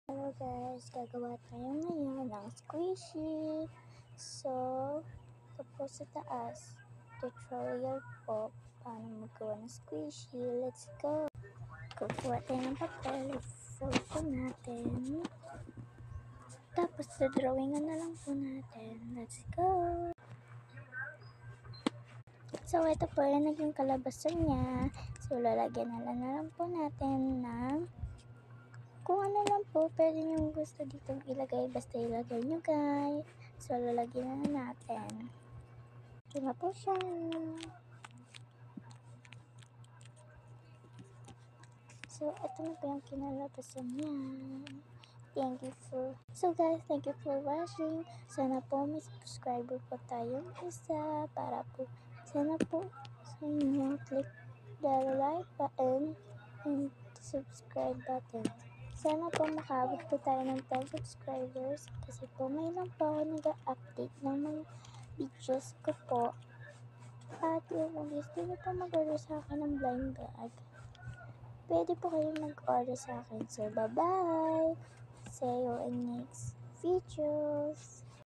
Hello guys, gagawa tayo ngayon ng squishy. So, ito po sa taas, tutorial po paano magawa ng squishy. Let's go! Kukuha tayo ng papel, i-fold po natin. Tapos, drawingan na lang po natin. Let's go! So, ito po yung naging kalabasan niya. So, lalagyan na lang po natin ng kung ano lang po, pwede nyo gusto dito ilagay, basta ilagay nyo guys. So, lalagyan na natin. Ito na po siya. So, ito na po yung kinalabasan niya. So guys, thank you for watching. Sana po may subscriber po tayong isa para po sana po sa inyo click the like button and subscribe button. Sana po makaabot po tayo ng 10 subscribers kasi po may lang po ako nag-update ng mga videos ko po. At kung gusto nyo po mag-order sa akin ng blind bag, pwede po kayong mag-order sa akin. So bye-bye! See you in next videos.